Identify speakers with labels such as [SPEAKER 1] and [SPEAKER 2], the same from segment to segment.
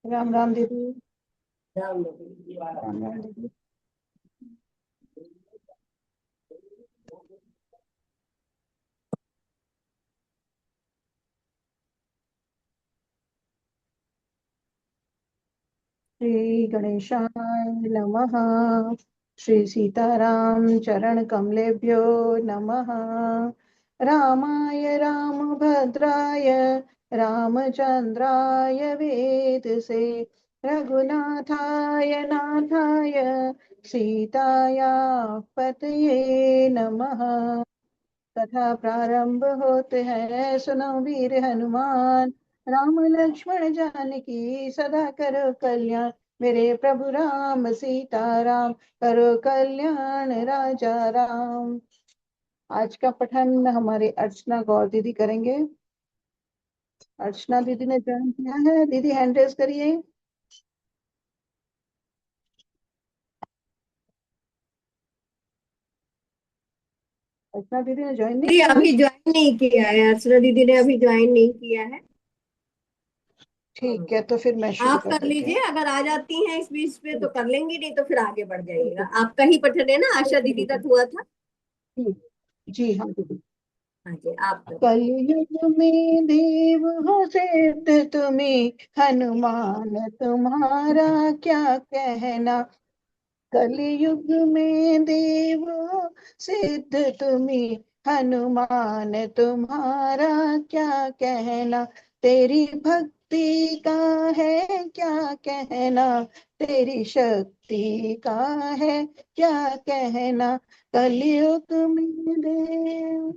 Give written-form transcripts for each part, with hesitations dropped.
[SPEAKER 1] राम राम दीदी।
[SPEAKER 2] राम
[SPEAKER 1] राम राम दीदी। श्री गणेशाय नमः। श्री सीताराम चरण कमलेभ्यो नमः। रामाय रामभद्राय रामचंद्राय वेदसे रघुनाथाय नाथाय सीताया पतये नमः। कथा प्रारंभ होते हैं, सुनो वीर हनुमान। राम लक्ष्मण जानकी सदा करो कल्याण। मेरे प्रभु राम सीताराम करो कल्याण राजा राम। आज का पठन हमारे अर्चना गौर दीदी करेंगे। अर्चना दीदी ने ज्वाइन किया है, दीदी हैंड रेज करिए। अर्चना दीदी ने ज्वाइन नहीं
[SPEAKER 2] दीदी
[SPEAKER 1] किया है।
[SPEAKER 2] अभी ज्वाइन नहीं किया है। अर्चना दीदी ने अभी ज्वाइन नहीं किया है।
[SPEAKER 1] ठीक है, तो फिर मैं शुरू
[SPEAKER 2] आप
[SPEAKER 1] कर
[SPEAKER 2] कर
[SPEAKER 1] देती हूँ।
[SPEAKER 2] लीजिए, अगर आ जाती हैं इस बीच पे तो कर लेंगी, नहीं तो फिर आगे बढ़ जाइएगा। आपका ही पठन है ना, आशा दीदी तक हुआ था।
[SPEAKER 1] ठीक। जी हाँ दीदी।
[SPEAKER 2] हाँ जी, आप कर।
[SPEAKER 1] कलयुग में देव हो सिद्ध तुम्हें, हनुमान तुम्हारा क्या कहना। कलयुग में देव हो सिद्ध तुम्हें, हनुमान तुम्हारा क्या कहना। तेरी भक्ति का है क्या कहना, तेरी शक्ति का है क्या कहना। कलयुग में देव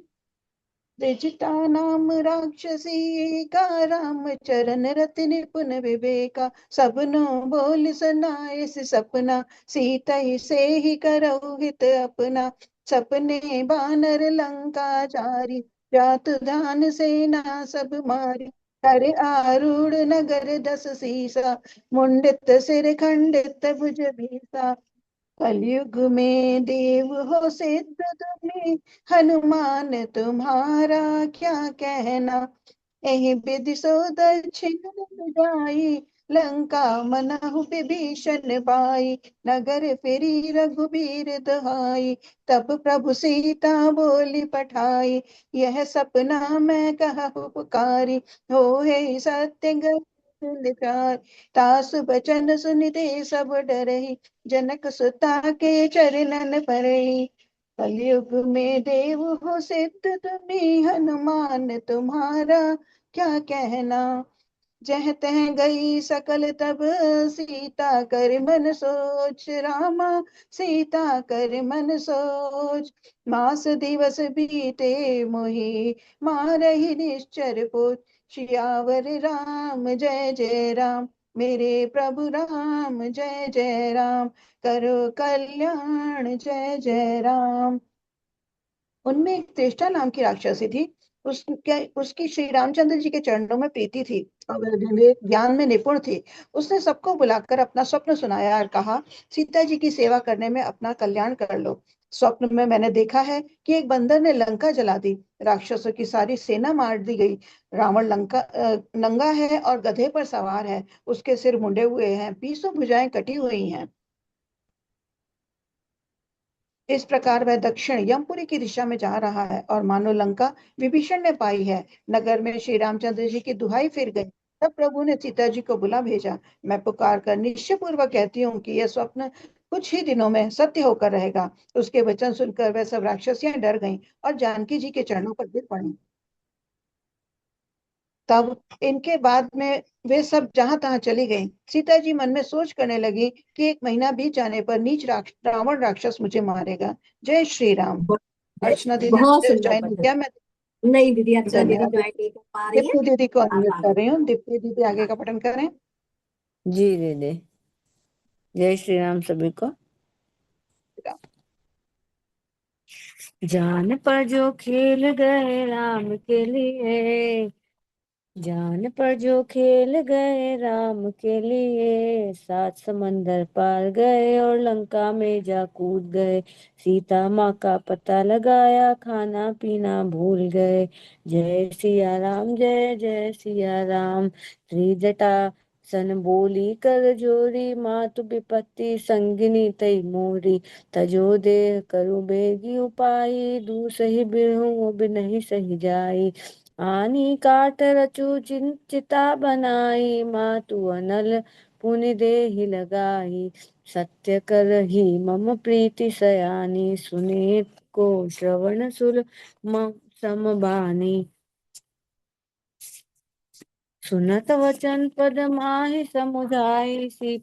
[SPEAKER 1] त्रिजटा नाम राक्षसी का, राम चरण रति निपुण विवेका। सबनो बोल सुनाए सपना, सीता ही से ही करौ हित अपना। सपने बानर लंका जारी, जातु धान सेना सब मारी। कर आरूढ़ नगर दस सीसा, मुंडित सिर खंडित भुज भीसा। कलयुग में देव हो सिद्ध तुम्हें, हनुमान तुम्हारा क्या कहना। यही विधि सो दक्षिण जाई, लंका मनहु विभीषण पाई। नगर फिरी रघुबीर दुहाई, तब प्रभु सीता बोली पठाई। यह सपना मैं कहूँ पुकारी, हो हे सत्य प्यार। तासु बचन सुनिते सब डरहि, जनक सुता के चरणन परहि। कलयुग में देव हो सिद्ध तुम्हें, हनुमान तुम्हारा क्या कहना। जह तह गई सकल तब सीता कर मन सोच, रामा सीता कर मन सोच। मास दिवस बीते मोहि, मारहि निश्चर पोच। सियावर राम जय जय राम, मेरे प्रभु राम जय जय राम। करो कल्याण जय जय राम। उनमें एक त्रिष्टा नाम की राक्षसी थी। उसकी श्री रामचंद्र जी के चरणों में प्रीति थी और वह विवेक ज्ञान में निपुण थी। उसने सबको बुलाकर अपना स्वप्न सुनाया और कहा, सीता जी की सेवा करने में अपना कल्याण कर लो। स्वप्न में मैंने देखा है कि एक बंदर ने लंका जला दी, राक्षसों की सारी सेना मार दी गई। रावण लंका नंगा है और गधे पर सवार है, उसके सिर मुंडे हुए हैं, बीसों भुजाएं कटी हुई हैं। इस प्रकार वह दक्षिण यमपुरी की दिशा में जा रहा है और मानो लंका विभीषण ने पाई है। नगर में श्री रामचंद्र जी की दुहाई फिर गई। तब प्रभु ने सीता जी को बुला भेजा। मैं पुकार कर निश्चय पूर्वक कहती हूँ कि यह स्वप्न कुछ ही दिनों में सत्य होकर रहेगा। उसके वचन सुनकर वह सब राक्षसियां डर गईं और जानकी जी के चरणों पर गिर पड़ी। तब इनके बाद में वे सब जहां तहां चली गईं। सीता जी मन में सोच करने लगी कि एक महीना बीत जाने पर नीच रावण राक्षस मुझे मारेगा। जय श्री राम। अर्चना दीदी
[SPEAKER 2] बहुत
[SPEAKER 1] ने
[SPEAKER 2] सुंदर
[SPEAKER 1] ज्वाइन नहीं
[SPEAKER 2] पठन।
[SPEAKER 1] किया। मैं
[SPEAKER 2] नहीं दीदी, अर्चना दीदी
[SPEAKER 1] धन्यवाद।
[SPEAKER 2] ज्वाइन नहीं कर पा रही है।
[SPEAKER 1] दीप्ति दीदी को
[SPEAKER 2] आप
[SPEAKER 1] अनम्यूट कर
[SPEAKER 2] आगे।
[SPEAKER 1] रही हूँ, दीप्ति दीदी आगे का पठन करें।
[SPEAKER 3] जी दीदी। जय श्री राम सभी को। जान पर जो खेल गए राम के लिए, जान पर जो खेल गए राम के लिए, सात समंदर पार गए और लंका में जा कूद गए। सीता माँ का पता लगाया, खाना पीना भूल गए। जय सिया राम, जय जय सिया राम। त्रिजटा सन बोली कर जोरी, मातु विपत्ति संगिनी तई मोरी। तजो देह करु बेगी उपाई, दूसहि बिरहूँ बिनहि सही जाई। आनी काट रचु चिंचिता बनाई, मातु अनल पुनि देहि लगाई। सत्य करहि मम प्रीति सयानी, सुने को श्रवण सुर समबानी। सुनत वचन पद माहि समुझाई, सी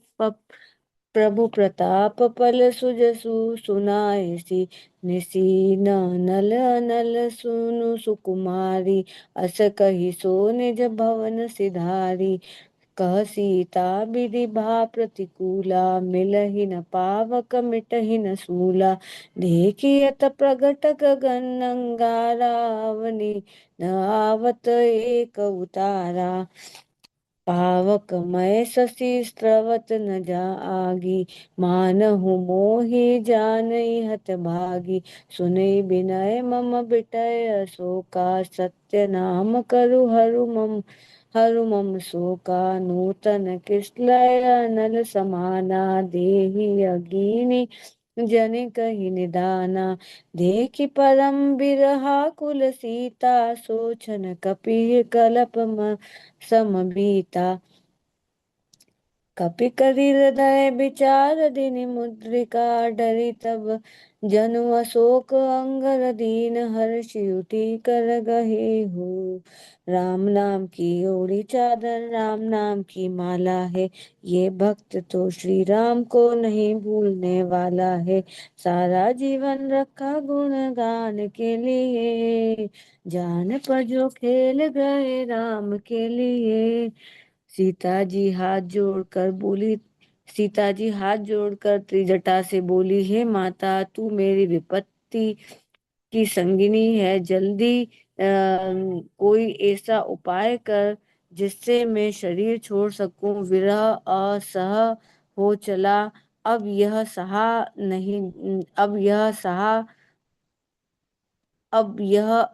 [SPEAKER 3] प्रभु प्रताप पल सुजसु सुनायसी। निसीन नल अनल सुनु सुकुमारी, अस कहि सो निज भवन सिधारी। कह सीता विधि भा प्रतिकूला, मिलहि न पावक मिटहि न सूला। देखियत प्रगट गगन अंगारा, अवनि न आवत एक उतारा। पावक मय शशि स्रवत न जा आगी, मानहु मोहि जानई हत भागी। सुनई बिनय मम बिटय अशोका, सत्य नाम करु हरु मम शोका। नूतन किसलय अनल समाना, देहि अगीनी जनि कहि निदाना। देखि परम बिरहा कुल सीता, सोचन कपि कलप समबीता। कपि करि हृदय विचार दिनि मुद्रिका, डरि तब जनु अशोक अंगर दीन। हर्षि उठी कर गहे हो, राम नाम की ओढ़ी चादर, राम नाम की माला है। ये भक्त तो श्री राम को नहीं भूलने वाला है। सारा जीवन रखा गुणगान के लिए, जान पर जो खेल गए राम के लिए। सीता जी हाथ जोड़कर बोली सीता जी हाथ जोड़कर त्रिजटा से बोली, हे माता, तू मेरी विपत्ति की संगिनी है। जल्दी कोई ऐसा उपाय कर जिससे मैं शरीर छोड़ सकूं। विरह असह हो चला, अब यह सहा नहीं अब यह सहा अब यह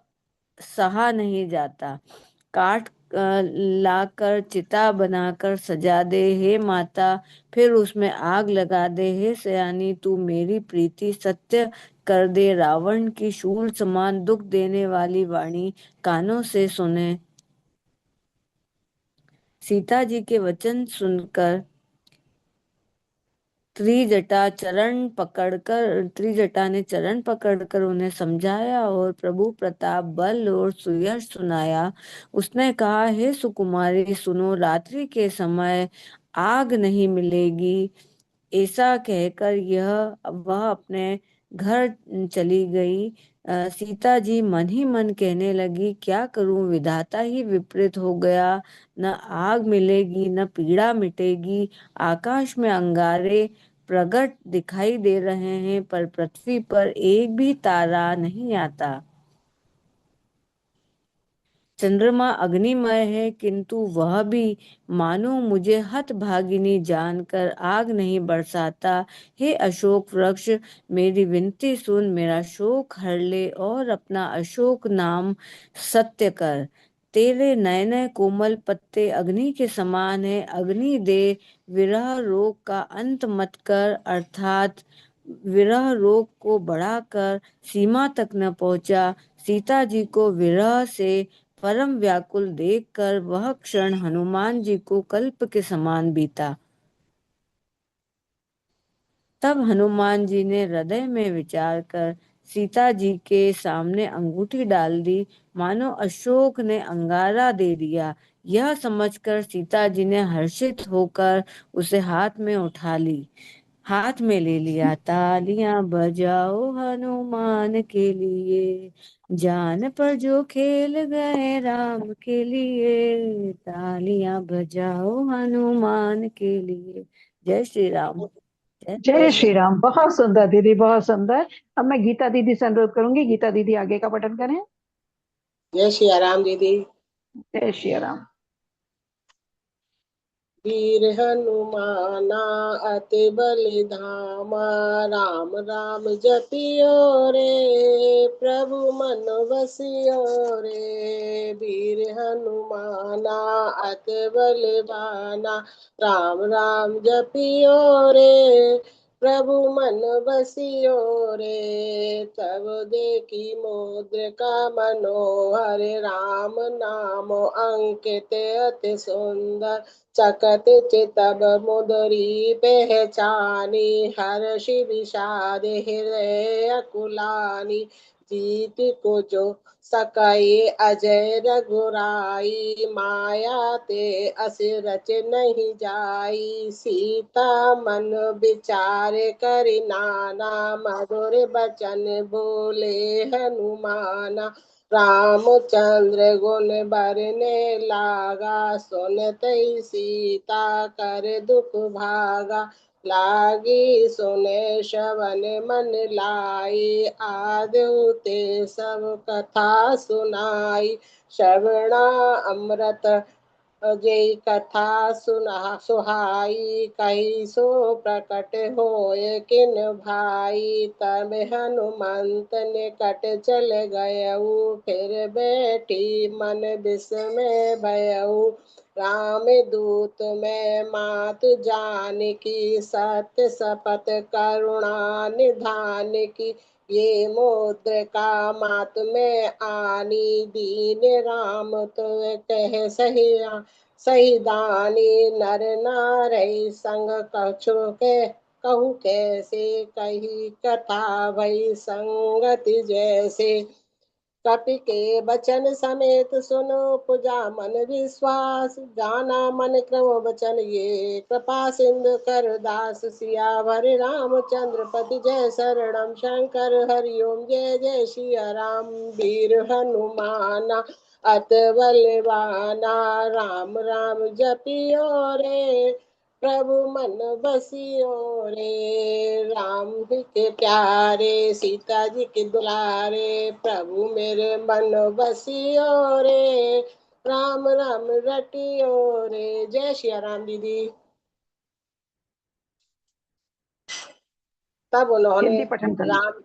[SPEAKER 3] सहा नहीं जाता। काठ लाकर चिता बनाकर सजा दे हे माता, फिर उसमें आग लगा दे हे सयानी। तू मेरी प्रीति सत्य कर दे, रावण की शूल समान दुख देने वाली वाणी कानों से सुने। सीता जी के वचन सुनकर त्रिजटा ने चरण पकड़कर उन्हें समझाया और प्रभु प्रताप बल और सुयश सुनाया। उसने कहा, हे सुकुमारी सुनो, रात्रि के समय आग नहीं मिलेगी। ऐसा कहकर वह अपने घर चली गई। सीता जी मन ही मन कहने लगी, क्या करूं, विधाता ही विपरीत हो गया। न आग मिलेगी न पीड़ा मिटेगी। आकाश में अंगारे प्रकट दिखाई दे रहे हैं, पर पृथ्वी पर एक भी तारा नहीं आता। चंद्रमा अग्निमय है, किंतु वह भी मानो मुझे हतभागिनी जानकर आग नहीं बरसाता। हे अशोक वृक्ष, मेरी विनती सुन, मेरा शोक हर ले और अपना अशोक नाम सत्य कर। तेरे नए नए कोमल पत्ते अग्नि के समान है। अग्नि दे, विरह रोग का अंत मत कर, अर्थात विरह रोग को बढ़ाकर सीमा तक न पहुंचा। सीता जी को विरह से परम व्याकुल देखकर वह क्षण हनुमान जी को कल्प के समान बीता। तब हनुमान जी ने हृदय में विचार कर सीता जी के सामने अंगूठी डाल दी, मानो अशोक ने अंगारा दे दिया। यह समझकर सीता जी ने हर्षित होकर उसे हाथ में ले लिया। तालियां बजाओ हनुमान के लिए, जान पर जो खेल गए राम के लिए। तालियां बजाओ हनुमान के लिए। जय श्री राम।
[SPEAKER 1] जय श्री राम। बहुत सुंदर दीदी, बहुत सुंदर। अब मैं गीता दीदी से अनुरोध करूंगी, गीता दीदी आगे का पठन करें।
[SPEAKER 4] जय श्री राम दीदी।
[SPEAKER 1] जय श्री राम।
[SPEAKER 4] वीर हनुमाना अति बल धामा। राम राम जपियो रे प्रभु मन बसियो रे। वीर हनुमाना अति बलवाना। राम राम जपियो रे प्रभु मन बसियो रे। तब देखी मुद्रिका मनोहर। राम नाम अंकित अति सुंदर। चकत चितब मुदरी पहचानी। हर्षि विषाद हृदय अकुलानी। जीत को जो सकै अजय रघुराई। माया ते अस रच नहीं जाई। सीता मन विचार कर नाना। मधुर बचन बोले हनुमाना। रामचंद्र गुण बरने लागा। सुनतई सीता कर दुख भागा। लागी सुने श्रवण मन लाई। आदि ते सब कथा सुनाई। श्रवणा अमृत जय कथा सुना सुहाई। कही सो प्रकट होए किन भाई। तब हनुमंत निकट चल गयऊ। फिर बैठी मन विस्मय भयऊ। राम दूत में मात जानकी। सत्य सपथ करुणा निधान की। ये मुद्रिका मात में आनी। दीन राम तो कह सहिया सही दानी। नर नारई संग कछु के कहू कैसे। कही कथा भई संगति जैसे। कपि के बचन समेत सुनो पुजा मन विश्वास। जाना मन क्रम बचन ये कृपा सिंधु कर दास। सियावर रामचंद्र पति जय शरणम। शंकर हरिओम जय जय सिया राम। वीर हनुमाना अत बलवाना। राम राम जपियो रे प्रभु मन बसियो रे। राम जी के प्यारे सीता जी के दुलारे। प्रभु मेरे मन बसियो रे राम राम रटियो रे। जय श्री राम दीदी। तब उन्होंने
[SPEAKER 1] हिंदी पठन करना।
[SPEAKER 4] राम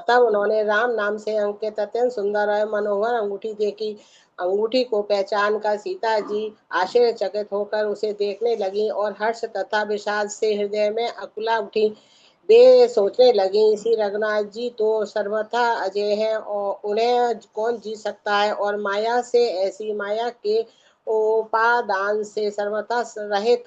[SPEAKER 4] तब उन्होंने राम नाम से अंकित अत्यंत सुंदर और मनोहर अंगूठी देखी। अंगूठी को पहचान कर सीता जी आश्चर्यचकित होकर उसे देखने लगी और हर्ष तथा विषाद से हृदय में अकुला उठी। वे सोचने लगी, श्री रघुनाथ जी तो सर्वथा अजय है और उन्हें कौन जीत सकता है। और माया से ऐसी माया के उपादान से सर्वथा रहित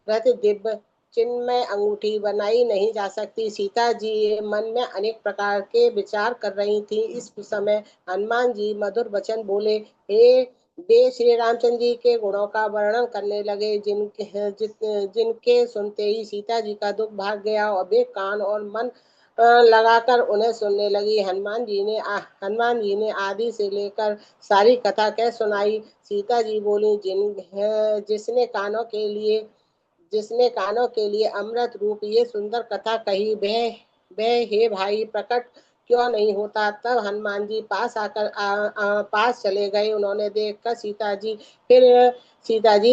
[SPEAKER 4] रत दिव्य चिन्मय अंगूठी बनाई नहीं जा सकती। सीता जी मन में अनेक प्रकार के विचार कर रही थी। इस समय हनुमान जी मधुर वचन बोले। हे वे श्री रामचंद्र जी के गुणों का वर्णन करने लगे। जिनके सुनते ही सीता जी का दुख भाग गया और वे कान और मन लगाकर उन्हें सुनने लगी। हनुमान जी ने आदि से लेकर सारी कथा कह सुनाई। सीता जी बोली, जिसने कानों के लिए अमृत रूप ये सुंदर कथा कही, वह हे भाई प्रकट क्यों नहीं होता। तब हनुमान जी पास चले गए। उन्होंने देखकर सीता जी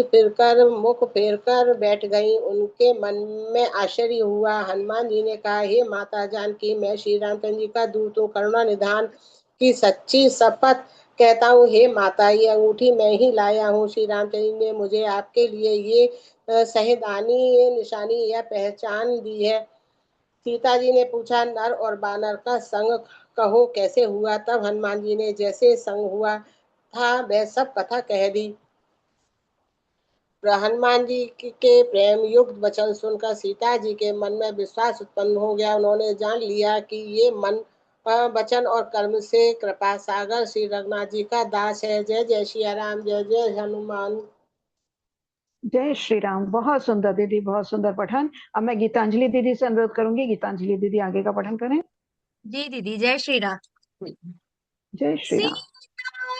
[SPEAKER 4] फिर कर मुख फेर कर बैठ गईं। उनके मन में आश्चर्य हुआ। हनुमान जी ने कहा, हे माता जानकी, मैं श्री रामचंद्र जी का दूत हूँ। करुणा निधान की सच्ची शपथ कहता हूँ, हे माता, ये अंगूठी मैं ही लाया हूँ। श्री रामचंद्र जी ने मुझे आपके लिए ये सहेदानी ये निशानी यह पहचान दी है। सीता जी ने पूछा, नर और बानर का संग कहो कैसे हुआ। तब हनुमान जी ने जैसे संग हुआ था वह सब कथा कह दी। हनुमान जी के प्रेम युक्त वचन सुनकर सीता जी के मन में विश्वास उत्पन्न हो गया। उन्होंने जान लिया कि ये मन वचन और कर्म से कृपा सागर श्री रघुनाथ जी का दास है। जय जय श्री राम। जय जय हनुमान।
[SPEAKER 1] जय श्री राम। बहुत सुंदर दीदी, बहुत सुंदर पठन। अब मैं गीतांजलि दीदी से अनुरोध करूंगी, गीतांजलि दीदी आगे का पठन करें।
[SPEAKER 3] जी दीदी, जय श्री राम।
[SPEAKER 1] जय श्री राम।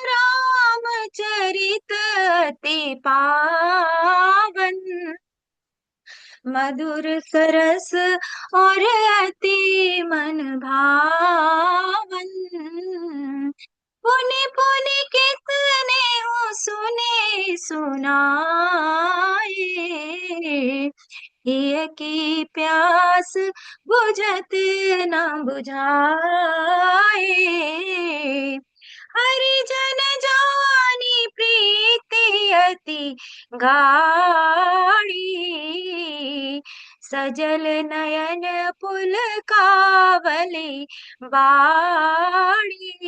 [SPEAKER 3] रामचरित अति पावन, मधुर सरस और अति मन भावन।
[SPEAKER 5] पुनि पुनि कितने हो सुने सुनाए, हिय की प्यास बुझत न बुझाए। हरिजन जानी प्रीति अति गाढ़ी, सजल नयन पुलकावली बाड़ी।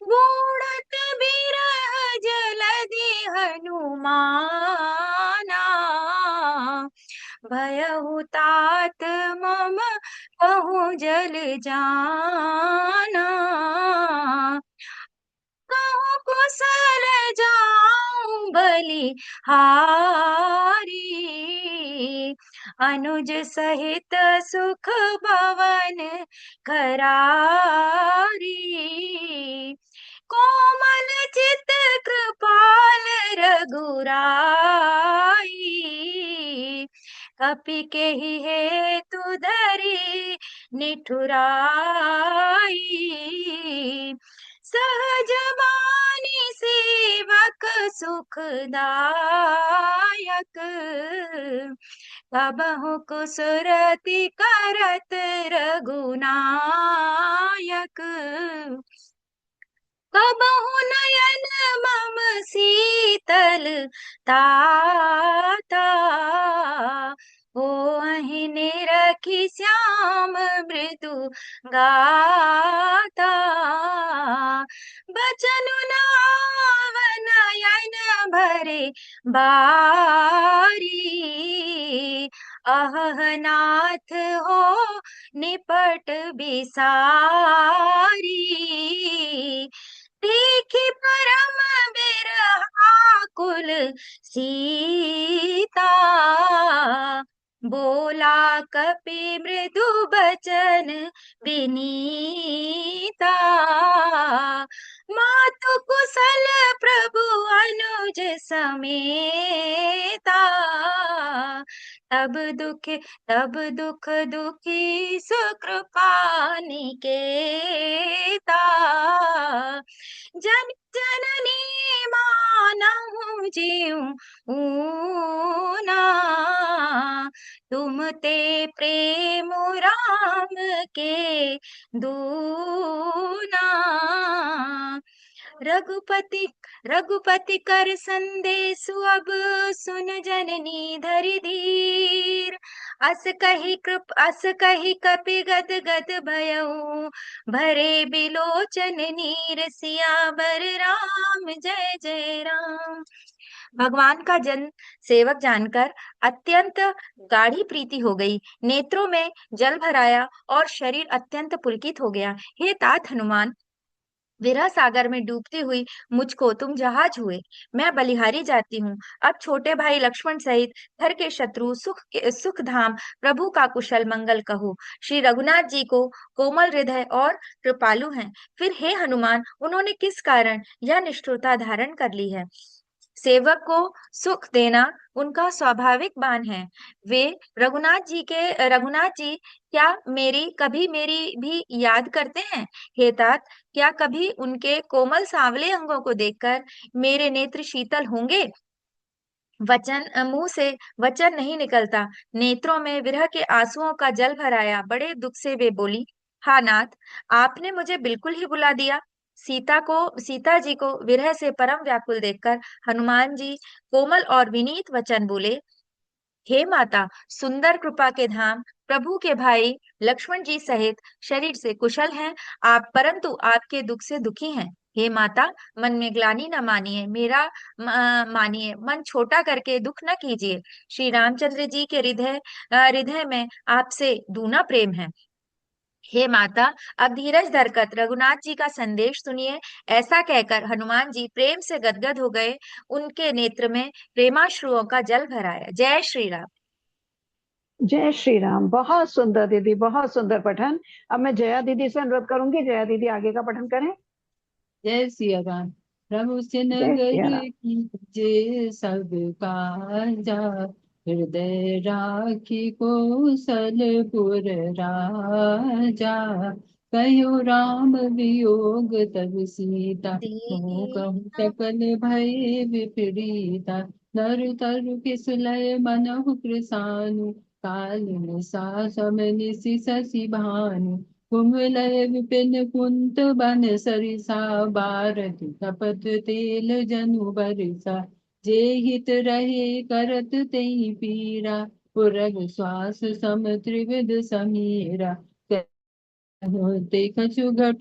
[SPEAKER 5] बूढ़त बिरह जलधि हनुमाना, भयहु तात मम कहूँ जल जाना। कहूँ कुशल जाऊं बलिहारी, अनुज सहित सुख भवन करारी। कोमल चित कृपाल रघुराई, कपि केहि हेतु धरी निठुराई। सहज बानी सेवक सुखदायक, कबहु कुसुरति करत रघुनायक। कबहु नयन मम शीतल ताता, हो अहि निरखि श्याम मृदु गाता। बचनु नाव नयन भरे बारी, अहह नाथ हो निपट बिसारी। देखी परम बिरहाकुल सीता, बोला कपि मृदु बचन विनीता। मातु कुशल प्रभु अनुज समेता, तब दुख दुखी सुकृपा निकेता। जन जननी मानहु जीऊँ ऊना, तुम ते प्रेम राम के दूना। रघुपति कर संदेशु अब सुन जननी धरि धीर। अस कही कपि गद गद भयउ, भरे बिलोचन नीर। सियावर राम जय जय राम। भगवान का जन सेवक जानकर अत्यंत गाढ़ी प्रीति हो गई, नेत्रों में जल भराया और शरीर अत्यंत पुलकित हो गया। हे तात हनुमान, विरह सागर में डूबती हुई मुझको तुम जहाज हुए, मैं बलिहारी जाती हूँ। अब छोटे भाई लक्ष्मण सहित घर के शत्रु सुख धाम प्रभु का कुशल मंगल कहो। श्री रघुनाथ जी को कोमल हृदय और कृपालु हैं, फिर हे हनुमान उन्होंने किस कारण यह निष्ठुरता धारण कर ली है। सेवक को सुख देना उनका स्वाभाविक बान है। वे रघुनाथ जी क्या कभी मेरी भी याद करते हैं। हे तात, क्या कभी उनके कोमल सांवले अंगों को देखकर मेरे नेत्र शीतल होंगे। मुंह से वचन नहीं निकलता, नेत्रों में विरह के आंसुओं का जल भराया। बड़े दुख से वे बोली, हा नाथ, आपने मुझे बिल्कुल ही भुला दिया। सीता जी को विरह से परम व्याकुल देखकर हनुमान जी कोमल और विनीत वचन बोले, हे माता, सुंदर कृपा के धाम प्रभु के भाई लक्ष्मण जी सहित शरीर से कुशल हैं आप, परंतु आपके दुख से दुखी हैं। हे माता, मन में ग्लानि न मानिए, मेरा मानिए, मन छोटा करके दुख न कीजिए। श्री रामचंद्र जी के हृदय में आपसे दूना प्रेम है। हे माता, अब धीरज धरकर रघुनाथ जी का संदेश सुनिए। ऐसा कहकर हनुमान जी प्रेम से गदगद हो गए, उनके नेत्र में प्रेमाश्रुओं का जल भराया। जय श्री राम।
[SPEAKER 1] जय श्री राम। बहुत सुंदर दीदी, बहुत सुंदर पठन। अब मैं जया दीदी से अनुरोध करूंगी, जया दीदी आगे का पठन करें।
[SPEAKER 6] जय सिया राम। प्रभु से
[SPEAKER 1] जय सिया
[SPEAKER 6] नगर
[SPEAKER 1] राम।
[SPEAKER 6] कीजे सब काजा, हृदय राखी कौशलपुर राजा। कहो राम वियोग तब सीता, हो कहूँ
[SPEAKER 5] दीन
[SPEAKER 6] सकल भय विपरीता। नर तरु किस लय मनहु कृसानु, काल निसा सम निसि शशि भानु। कुमलय विपिन कुंत बन सरिसा, बारत तपत तेल जनु बरिसा। जे हित रहे करत तेहि पीरा, पुरग श्वास सम त्रिविध समीरा। ते कछु घट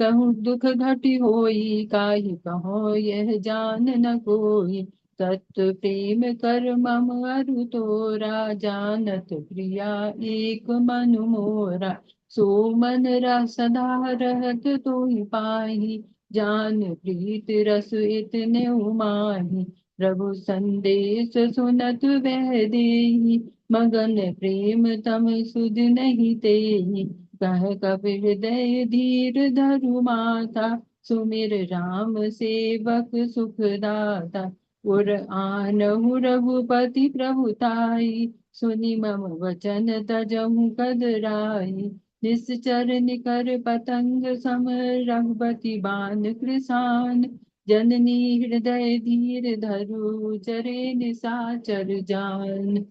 [SPEAKER 6] कहूँ दुख घटी होई, काहि कहो यह जान न कोई। तत्व प्रेम कर मम अरु तोरा, जानत प्रिया एक मन मोरा। सो मन सदा रहत तोहि पाहि, जान प्रीत रस इतने उमाहि। प्रभु संदेश सुनत वह देहि, मगन प्रेम तम सुध नहीं तेहि। कह कपिल हृदय धीर धरु माता, सुमिर राम सेवक सुखदाता। उर आनहु रघुपति प्रभुताई, सुनि मम वचन तजहु कदराई। निश्चर निकर पतंग सम, रघुपति बान कृसान। जननी हृदय धीर धरु, चरे निशाचर जान।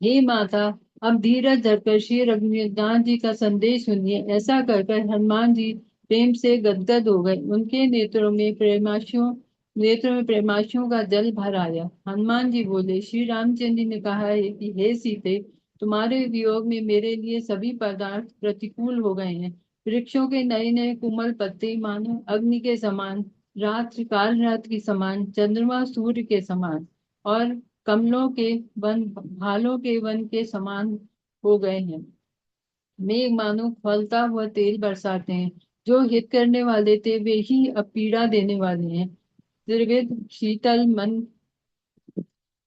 [SPEAKER 6] हे माता, अब धीरज धरकर श्री रघुनाथ जी का संदेश सुनिए। ऐसा कहकर हनुमान जी प्रेम से गदगद हो गए। उनके नेत्रों में प्रेमाशुओं का जल भर आया। हनुमान जी बोले, श्री रामचंद्र जी ने कहा है कि हे सीते, तुम्हारे वियोग में मेरे लिए सभी पदार्थ प्रतिकूल हो गए हैं। वृक्षों के नए नए कोमल पत्ते मानो अग्नि के समान, रात्रि काल रात के समान, चंद्रमा सूर्य के समान, और कमलों के वन भालों के वन के समान हो गए हैं। मेघ मानो खौलता हुआ तेल बरसाते हैं। जो हित करने वाले थे वे ही अब पीड़ा देने वाले हैं। त्रिविध शीतल मन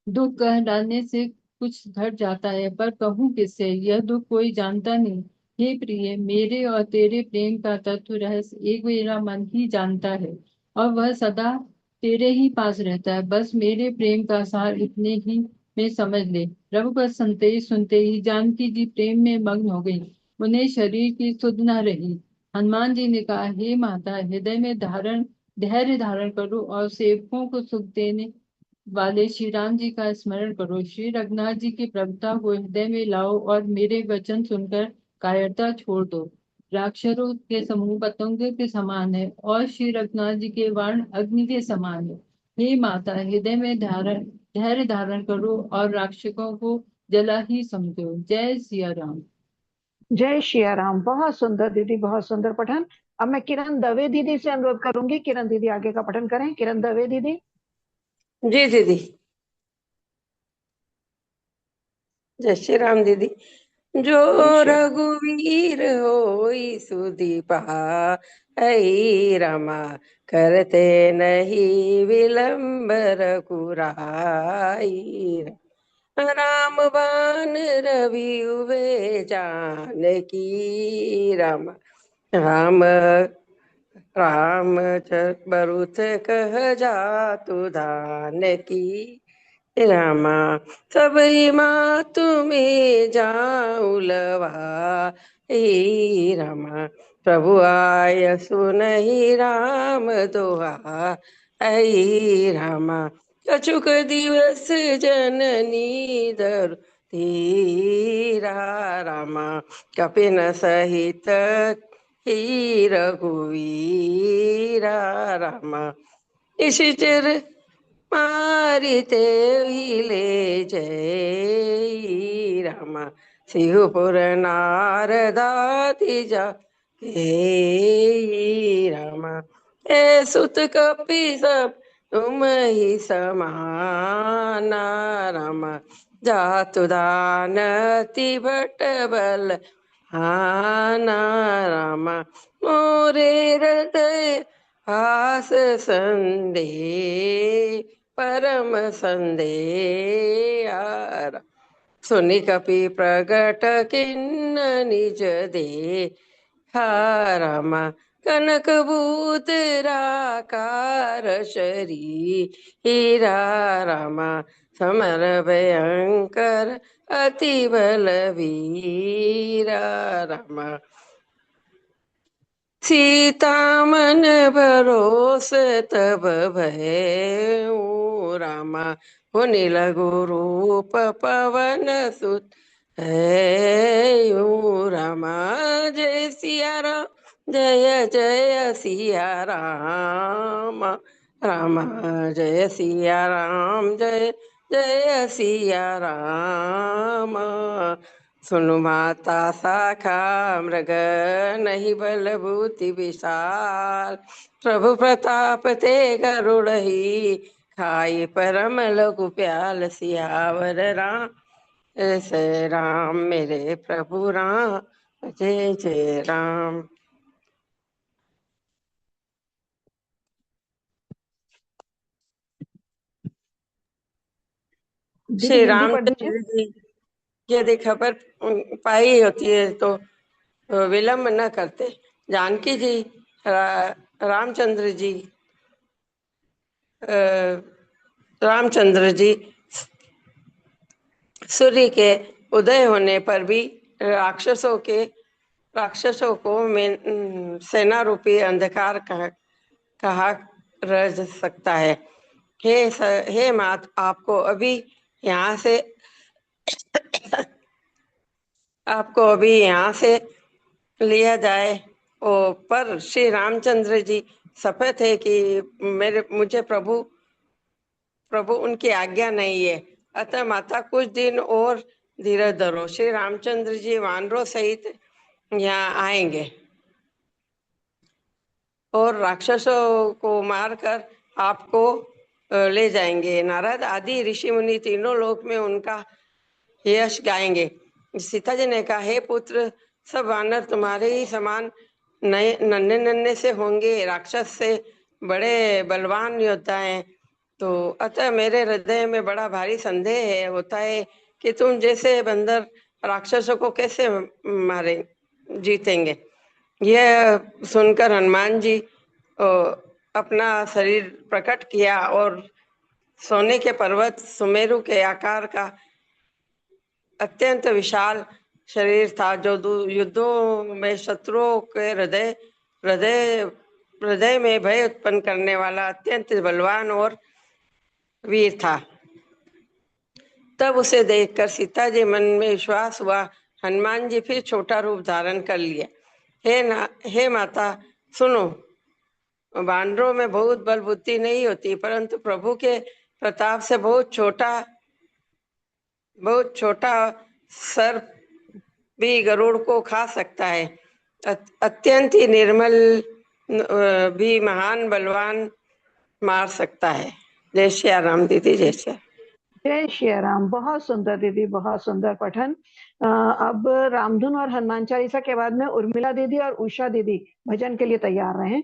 [SPEAKER 6] दुख कह डालने से कुछ घट जाता है, पर कहूँ किससे, यह दुख कोई जानता नहीं। हे प्रिय, मेरे और तेरे प्रेम का तत्व रहस्य एक मेरा मन ही जानता है, और वह सदा तेरे ही पास रहता है। बस मेरे प्रेम का सार इतने ही में समझ ले। रघुपति संदेश सुनते ही जानकी जी प्रेम में मग्न हो गई। उन्हें शरीर की सुध न रही। हनुमान जी ने कहा, हे माता, हृदय में धैर्य धारण करो और सेवकों को सुख देने वाले श्री राम जी का स्मरण करो। श्री रघुनाथ जी की प्रभुता को हृदय में लाओ और मेरे वचन सुनकर कायरता छोड़ दो। राक्षसों के समूह पतंग के समान है, और श्री रघुनाथ जी के वर्ण अग्नि के समान है। हे माता, हृदय में धैर्य धारण करो और राक्षसों को जला ही समझो। जय सिया राम।
[SPEAKER 1] जय श्री राम। बहुत सुंदर दीदी, बहुत सुंदर पठन। अब मैं किरण दवे दीदी से अनुरोध करूंगी, किरण दीदी आगे का पठन करें। किरण दवे दीदी।
[SPEAKER 7] जी दीदी। जय श्री राम दीदी। जो
[SPEAKER 1] जय श्री राम।
[SPEAKER 7] रघुवीर होई सुदीपा, ऐ रमा करते नहीं विलंब रघुराई। राम बान रवि उबे जानकी, राम राम बरुत कह जातु धान की। रामा सबई माँ तुम्हें जाऊलवा, हे रामा प्रभु आय सुनहि राम दोहा। ऐ रामा कछुक दिवस जननी दर धीरा, रामा कपिन सहित ही रघुवीरा। रामा निशिचर मारिते ले जय, रामा सिंहपुर नारदाति जा हे, रामा ए सुत कपि सब तुम ही समाना। रामा जातु दानति भट बल हाना। रामा मोरे हृदय आस संदे परम संदेह। सुनि कपि प्रगट किन्न निज दे, रामा कनक भूत राकार शरीरा। रामा समर भयंकर अति बलवीरा। रामा सीता मन भरोस तब भयउ रामा होने लगो रूप पवन सुत है रामा। जय सिया राम जय जय सिया राम राम जय सिया राम जय जय सिया राम। सुनु माता शाखा मृग नहीं बल भूति विशाल प्रभु प्रताप ते गरुड़ही खाई परम लघु प्याल सियावर राम जय राम मेरे प्रभु राम जय जय राम।
[SPEAKER 1] दीदी
[SPEAKER 7] श्री
[SPEAKER 1] हिंदी पढ़ दीजिए।
[SPEAKER 7] रामचंद्र जी यदि खबर पाई होती है तो विलंब न करते। जानकी जी रामचंद्र जी रामचंद्र जी सूर्य के उदय होने पर भी राक्षसों को सेना रूपी अंधकार कहा रह सकता है। हे मात आपको अभी यहाँ से लिया जाए। पर श्री रामचंद्र जी शपथ है कि मुझे प्रभु उनकी आज्ञा नहीं है। अतः माता कुछ दिन और धीरज धरो। श्री रामचंद्र जी वानरों सहित यहाँ आएंगे और राक्षसों को मारकर आपको ले जाएंगे। नारद आदि ऋषि मुनि तीनों लोक में उनका यश गाएंगे। सीता जी ने कहा, हे पुत्र, सब वानर तुम्हारे ही समान नन्हे नन्हे से होंगे, राक्षस से बड़े बलवान योद्धा हैं। तो अतः मेरे हृदय में बड़ा भारी संदेह होता है कि तुम जैसे बंदर राक्षसों को कैसे मारे जीतेंगे। यह सुनकर हनुमान जी अपना शरीर प्रकट किया और सोने के पर्वत सुमेरु के आकार का अत्यंत विशाल शरीर था, जो युद्धों में शत्रुओं के हृदय में भय उत्पन्न करने वाला अत्यंत बलवान और वीर था। तब उसे देखकर सीता जी मन में विश्वास हुआ। हनुमान जी फिर छोटा रूप धारण कर लिया। हे माता सुनो, वानरों में बहुत बल बुद्धि नहीं होती, परंतु प्रभु के प्रताप से बहुत छोटा सर्प भी गरुड़ को खा सकता है। अत्यंत ही निर्मल भी महान बलवान मार सकता है। जय श्री राम दीदी, जय श्री
[SPEAKER 1] जय श्री राम। बहुत सुंदर दीदी, बहुत सुंदर पठन। अब रामधुन और हनुमान चालीसा के बाद में उर्मिला दीदी और उषा दीदी भजन के लिए तैयार रहें।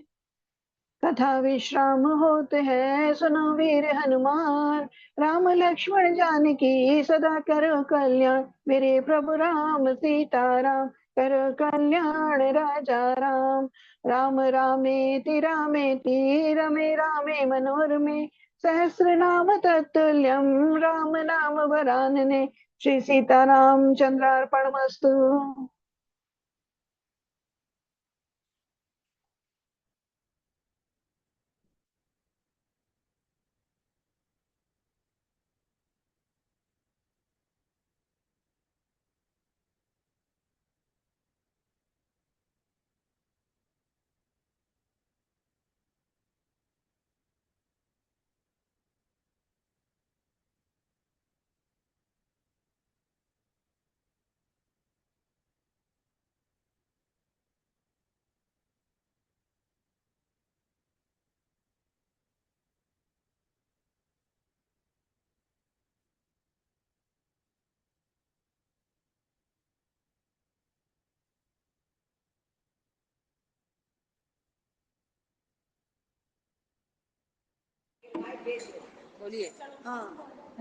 [SPEAKER 1] कथा विश्राम होते हैं, सुनो वीर हनुमान, राम लक्ष्मण जानकी सदा करो कल्याण। मेरे प्रभु राम सीताराम करो कल्याण राजा राम। राम रामेति रामेति रमे रामे मनोरमे, सहस्र नाम तत्तुल्यम राम नाम वरानने। श्री सीताराम चंद्रार्पणमस्तु।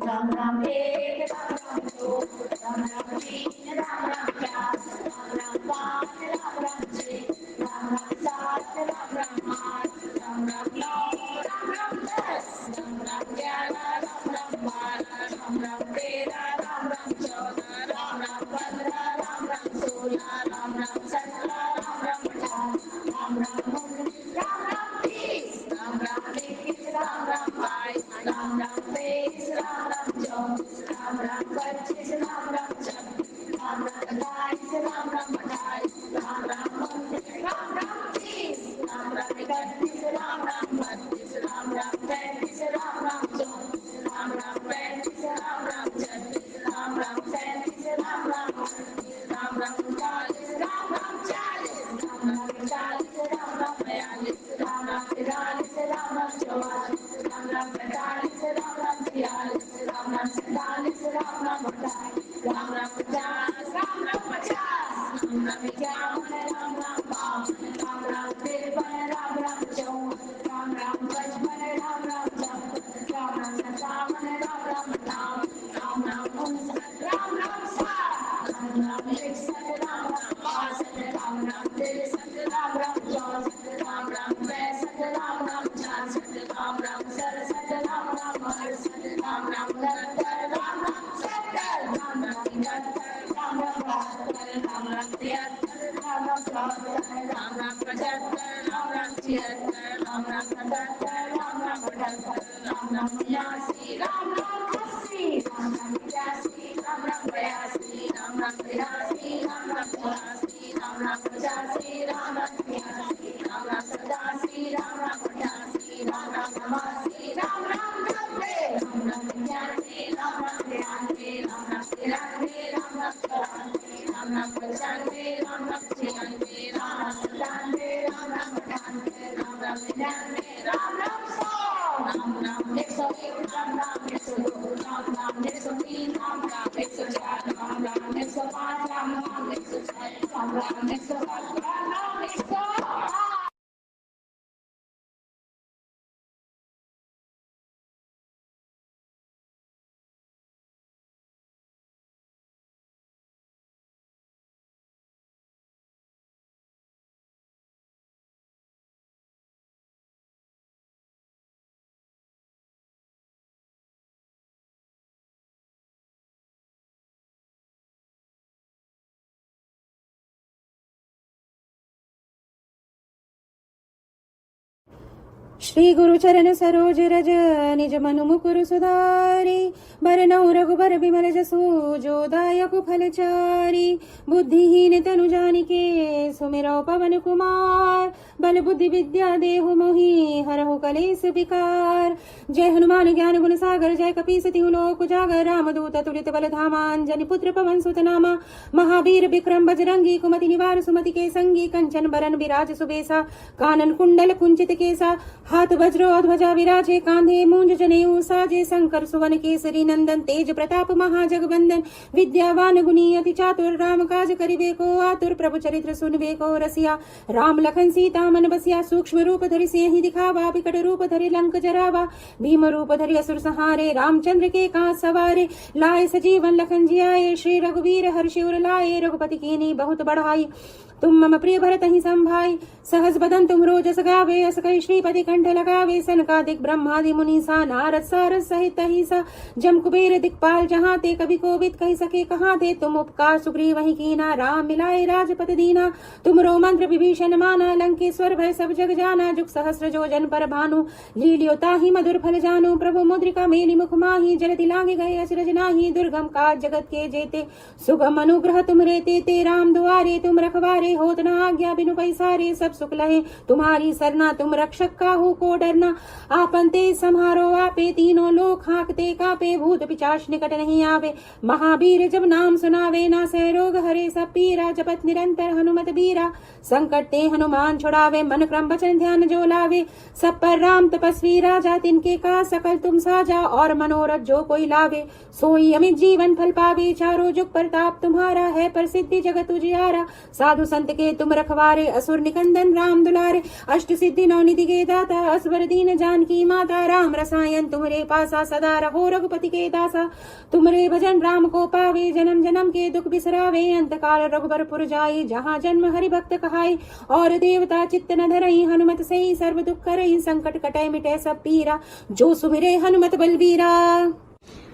[SPEAKER 8] राम राम एक राम राम दो, राम राम तीन, राम राम चार, राम राम पाँच, राम राम छः, राम राम सात, राम राम आठ, राम राम नौ, राम राम 10, राम राम 11, राम राम 12, राम राम 13, राम राम 14, राम राम 15, राम राम 16, राम राम 17, राम राम 18, राम राम राम राम पच्चीस राम राम जप राम राम 28 राम राम 28 राम राम 29 राम राम 30 राम राम 31 राम राम 32 राम राम 33 राम राम 34 राम राम 35 राम राम 36 राम राम 37 राम राम 38 राम राम 39 राम राम 40 राम राम 41 राम राम 42 राम राम 43 राम राम 44 राम राम 45 राम राम 46 राम राम 47 राम राम 48 राम राम 50 राम राम 50 राम राम 51 राम राम 52 राम राम 53 राम राम 54 राम राम 55 राम राम 56 राम राम 57 राम राम 58 राम राम 59 राम राम 60 राम राम 61 राम राम 62 राम राम 63 राम राम 64 राम राम 65 राम राम 66 राम राम 67 राम राम 68 राम राम 69 राम राम 70 राम राम 71 राम राम 72 राम राम 73 राम राम 74 राम राम 75 राम राम 76 राम राम 77 राम राम 78 राम राम 79 राम राम 80 राम राम 81 राम राम 82 राम राम 83 राम राम 84 राम राम 85 राम राम 86 राम राम 87 राम राम 88 राम राम 89 राम राम 90 राम राम 91 राम राम 92 राम राम 93 राम राम 94 राम राम 95 राम राम 96 राम राम 97 राम राम 98 राम राम 99 राम राम 100 राम राम 101 राम राम 102 राम राम 103 राम राम 104 राम राम 105 राम राम 106 राम राम 107 राम राम 108
[SPEAKER 3] श्री गुरु चरण सरोज रज निज मनु मुकुर सुधारी बरनउँ रघुबर बिमल जसु जो दायक फलचारी बुद्धिहीन तनु जानिके सुमिरौ पवन कुमार बल बुद्धि विद्या देहु मोहि हरहु कलेस विकार। जय हनुमान ज्ञान गुण सागर जय कपीस तिहु लोक उजागर रामदूत तुलित बल धामा अंजनी पुत्र पवन सुत नामा महावीर विक्रम बजरंगी कुमति निवार सुमति के संगी कंचन बरन विराज सुबेसा कानन कुंडल कुंचित केसा हाथ वज्र ध्वजा विराजे कांधे मूंज जनेऊ साजे शंकर सुवन केसरी नंदन तेज प्रताप महाजगवंदन विद्यावान गुणी अति चातुर राम काज करिबे को आतुर प्रभु चरित्र सुनबे को रसिया राम लखन सीता मन बसिया सूक्ष्म रूप धरि सिंहि दिखावा विकट रूप धरि लंक जरावा भीम रूप धरि असुर संहारे रामचंद्र के काज सवारे लाए सजीवन लखन जियाए श्री रघुवीर हर्षि उर लाए रघुपति कीनी बहुत बढ़ाई तुम मम प्रिय भरत ही संभाई सहज बदन तुम रोजस गावे अस कहि श्रीपति कंठ लगावे सनकादिक ब्रह्मादि मुनीसा नारद सारद सहित अहिसा जम कुबेर दिक्पाल जहाँ ते कभी कोविद कही सके कहाँ थे तुम उपकार सुग्रीव वही कीना राम मिलाए राजपत दीना तुमरो मंत्र विभीषण माना लंकेश्वर भय सब जग जाना जुग सहस्र जो जन पर भानु लील्योता ही मधुर फल जानो प्रभु मुद्रिका मेली मुख माही जलति लागे गए अचरज नाही दुर्गम काज जगत के जेते सुगम अनुग्रह तुम रेते ते राम दुआरे तुम रखवारे होत न आज्ञा बिनु पैसारे सब सुख लहे तुम्हारी सरना तुम रक्षक काहू को डरना आपन ते सम्हारो आपे तीनों लोक हाँकते कापे भूत पिचाच निकट नहीं आवे महावीर जब नाम सुनावे ना सह रोग हरे सब पीरा जपत निरंतर हनुमत बीरा संकट ते हनुमान छुड़ावे मन क्रम वचन ध्यान जो लावे सब पर राम तपस्वी राजा तिनके का सकल तुम साजा और मनोरथ जो कोई लावे सोई अमित जीवन फल पावे चारों जुग प्रताप तुम्हारा है प्रसिद्धि जगत उजियारा साधु संत के तुम रखवारे असुर निकंदन राम दुलारे अष्ट सिद्धि नौ निधि के दाता असवर दीन जानकी माता राम रसायन तुम्हारे पासा सदा रहो रघुपति के दासा तुम्हारे भजन राम को पावे जन्म जन्म के दुख बिसरावे अंत काल रघुबरपुर जाई जहाँ जन्म हरि भक्त कहाई और देवता चित्त न धरई हनुमत से सर्व दुख करई संकट कटै मिटै सब पीरा जो सुमिरे हनुमत बलवीरा।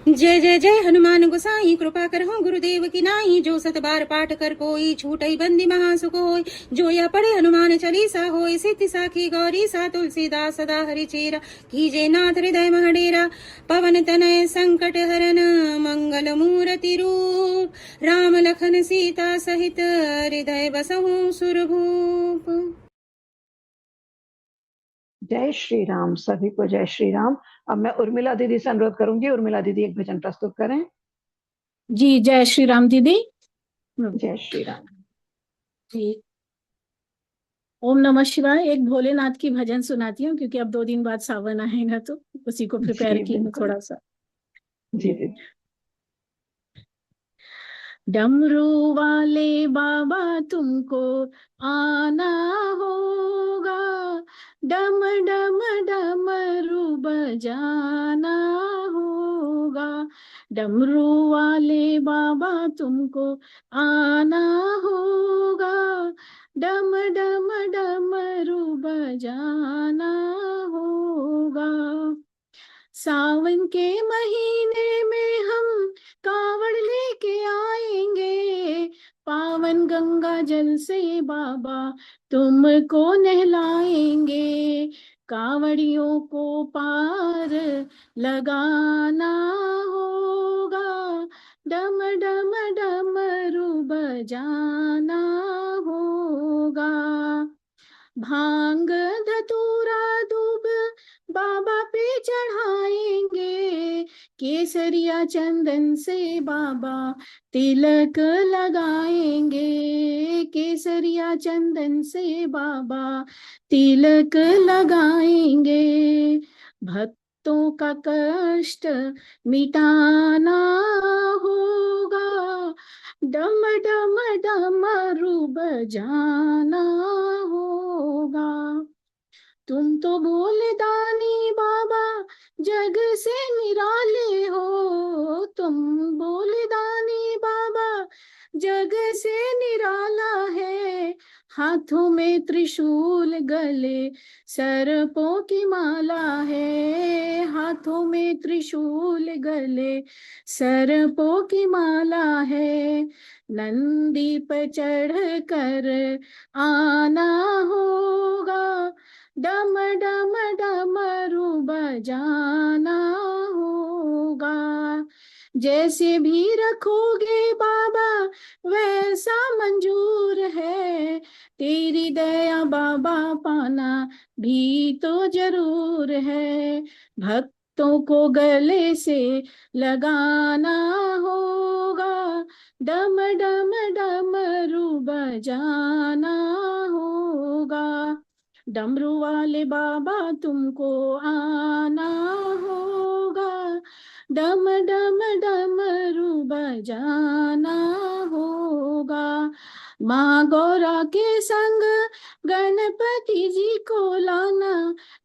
[SPEAKER 3] जय जय जय हनुमान गोसाई कृपा करहु गुरुदेव की नाई जो सत बार पाठ कर कोई छूटई बंदी महासुख होय जो यह पढ़े हनुमान चालीसा होय सिद्धि साखी गौरी सा तुलसीदास सदा हरि चेरा कीजे नाथ हृदय महडेरा पवन तनय संकट हरन मंगल
[SPEAKER 9] मंगल मूर्ति रूप, राम लखन सीता सहित हृदय बसहु सुरभूप।
[SPEAKER 1] जय श्री राम। सभी को जय श्री राम। अब मैं उर्मिला दीदी से अनुरोध करूंगी, उर्मिला दीदी एक भजन प्रस्तुत करें।
[SPEAKER 10] जी जय श्री राम दीदी।
[SPEAKER 1] जय श्री राम
[SPEAKER 10] जी। ओम नमः शिवाय। एक भोलेनाथ की भजन सुनाती हूँ क्योंकि अब 2 दिन बाद सावन आएगा तो उसी को प्रिपेयर की हूँ थोड़ा सा।
[SPEAKER 1] जी जी।
[SPEAKER 10] डमरू वाले बाबा तुमको आना होगा, डम डम डमरू बजाना होगा। डमरू वाले बाबा तुमको आना होगा, डम डम डमरू बजाना होगा। सावन के महीने में हम कावड़ लेके आएंगे, पावन गंगा जल से बाबा तुमको नहलाएंगे। कावड़ियों को पार लगाना होगा, डम डम डमरू बजाना होगा। भांग धतूरा दूब बाबा पे चढ़ाएंगे, केसरिया चंदन से बाबा तिलक लगाएंगे। केसरिया चंदन से बाबा तिलक लगाएंगे। भक्तों का कष्ट मिटाना होगा, डम डम डमरू बजाना होगा। तुम तो भोले दानी बाबा जग से निराले हो, तुम भोले दानी बाबा जग से निराला है। हाथों में त्रिशूल गले सर्पों की माला है, हाथों में त्रिशूल गले सर्पों की माला है। नंदी पर चढ़ कर आना होगा, डम डम डमरू बजाना होगा। जैसे भी रखोगे बाबा वैसा मंजूर है, तेरी दया बाबा पाना भी तो जरूर है। भक्तों को गले से लगाना होगा, डम डम डमरू बजाना होगा। डमरू वाले बाबा तुमको आना होगा, डम डम डमरू बजाना होगा। माँ गौरा के संग गणपति जी को लाना,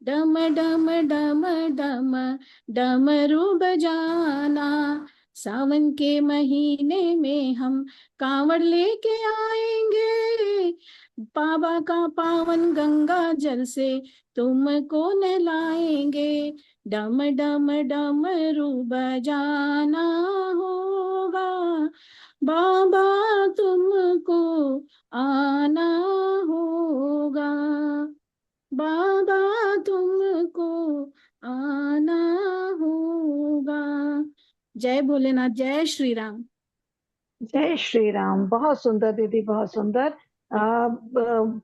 [SPEAKER 10] डम डम डम डम डमरू बजाना। सावन के महीने में हम कांवड़ लेके आएंगे, बाबा का पावन गंगा जल से तुमको नहलाएंगे। डम डम डमरू बजाना होगा, बाबा तुमको आना होगा, बाबा तुमको आना होगा। जय भोलेनाथ। जय श्री राम।
[SPEAKER 1] जय श्री राम। बहुत सुंदर दीदी, बहुत सुंदर।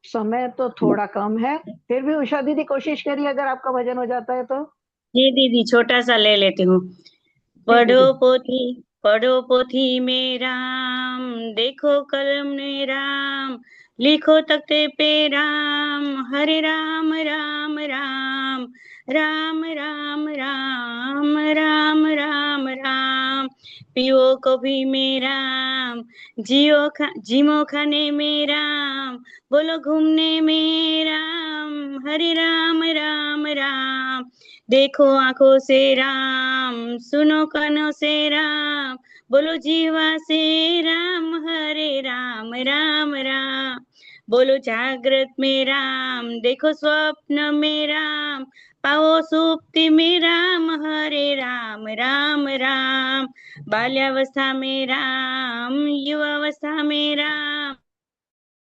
[SPEAKER 1] समय तो थोड़ा कम है, फिर भी उषा दीदी कोशिश करिए अगर आपका भजन हो जाता है तो।
[SPEAKER 11] जी दीदी छोटा सा ले लेती हूँ। पढ़ो पोथी में राम, देखो कलम में राम, लिखो तख्ते पे राम, हरे राम राम राम, राम राम राम राम राम राम। पियो कॉफी में राम, जिमो खाने में राम, बोलो घूमने में राम, हरे राम राम राम। देखो आंखों से राम, सुनो कानों से राम, बोलो जीवा से राम, हरे राम राम राम। बोलो जागृत में राम, देखो स्वप्न में राम, पाओ सुप्ति में राम, हरे राम राम राम। बाल्यावस्था में राम, युवावस्था में राम,